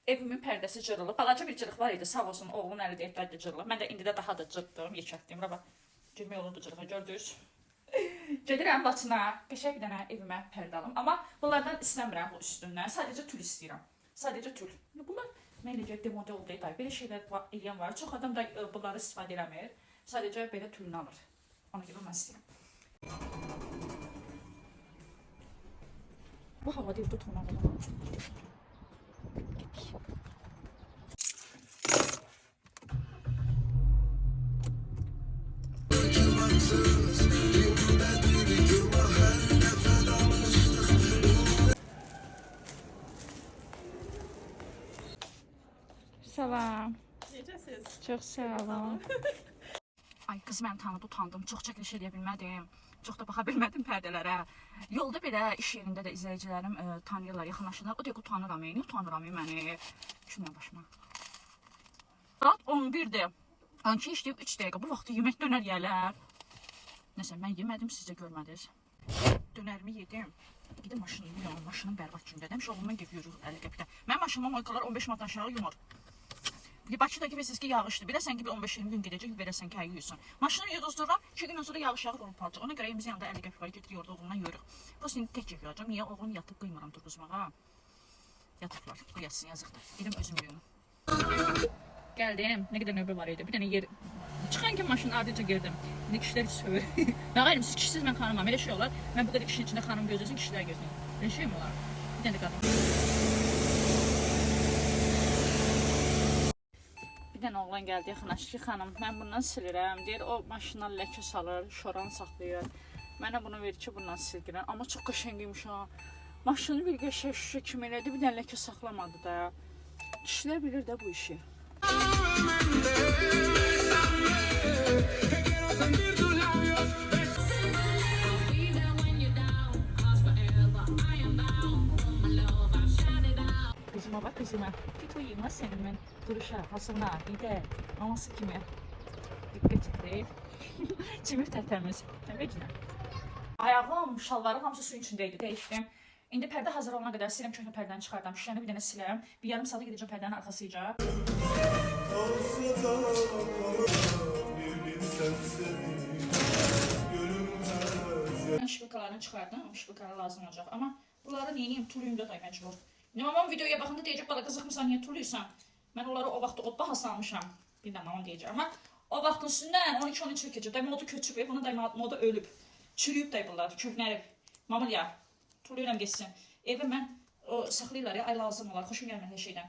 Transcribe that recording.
Evimin pərdəsi cırılıb. Balaca bir cırıq var idi. Sağ olsun oğlum əli dəftərdə cırılıb. Mən də indi də daha da cırdım, yekətdim. Bura bax. Girmək olurdu cırığa, gördünüz. Gedirəm Laçına, qəşəng bir dənə evimə pərdə alım. Amma bunlardan istəmirəm bu üstündən. Sadəcə tül istəyirəm. Sadəcə tül. Bunlar mən necə demoda oldu da. Belə şeylər eləyən var. Çox adam da bunları istifadə eləmir. Sadəcə belə tülünü alır. Ona görə mən istəyirəm. Bu havada evdə oturmalı. Salam. Necəsiz? Çox sağ olun. Ay qız mən tanıdı utandım. Çox çəkiliş edə bilmədim. Çox da baxa bilmədim pərdələrə. Yolda belə iş yerində də izləyicilərim tanıyırlar, yaxınlaşırlar. O dəqiqə utanıram, nə utanıram məni. Düşmə başıma. Saat 11-dir. 12 işləyib 3 dəqiqə. Bu vaxtda yemək dönər yərlər. Nəsə mən yemədim, siz də görmədiniz. Dönərimi yedim. Gedim maşını yuyuram. Maşının bərbad gündədim. Şoğlumdan gedib yürür 50 qəpikdən. Mənim maşınıma moykalar 15 manatdan aşağı yumur. Bakıdakı bilirsiniz ki yağışdır. Biləsən ki bir 15-20 gün gedəcək, verəsən ki ay yuyusun. Maşını yuduzdururam, 2 gün sonra yağış yağır olub palacaq. Ona görə evimizin yanında 50 qəpik var, gedir orada oğlumla yürürük. Prosta indi tək yuyacağam. Niyə oğlum yatıb qıymıram durğuzmağa? Yatıblar, bu yatsın yazıqdır. Gedim özüm yuyum. Gəldim, nə qədər növbə var idi. Bir dənə yer çıxan kimi maşının ardınca girdim. İndi kişilər sövür. Nə qayırım, siz kişisiz mən xanımam. Elə şey olar. Mən bu qədər kişinin içində xanım gözləsin, kişilər gözləyin. Elə şey mi olar? Bir dənə də qadın. Bir dənə oğlan gəldi, yaxınlaşdı ki, xanım, mən bundan silirəm. Deyir, o maşından ləkə salır, şoran saxlayır. Mənə bunu verir ki, bundan sildirəm. Amma çox qəşəngiymiş ha. Maşını bir qəşəng şüşə kimi elədi, bir dənə ləkə saxlamadı da. Kişilər bilir də bu işi. Kızıma bak kızıma. Git uyuma senin ben duruşa, hasına, bir de anası kimi. Dikkat et. Çimir tertemiz. Təbəcinə. Ayağım, şalvarım hamısı suyun içindeydi. Değişdim. İndi pərdə hazır olana qədər siləm, köhnə pərdəni çıxardım. Şüşəni bir dənə siləm. Bir yarım saata gedəcəm pərdənin arxasıca. Ben şıbıkalarını çıxardım. Şıbıkalar lazım olacaq. Amma bunları neyiniyim? Tuluyumda da məcbur. Mamam videoya baxanda deyəcək, bala qızıqmısan, niyə tuluyursan? Mən onları o vaxtda odba salmışam. Bir də mamam deyəcək. Amma o vaxtın üstündən 12-13 il keçir. Modu köçüb, onun da modu ölüb. Çürüyüb də bunlar, köhnəlib. Mamıl ya, tuluyuram geçsin. Evə mən saxlayırlar ya, ay lazım olar. Xoşum gəlmir hər şeydən.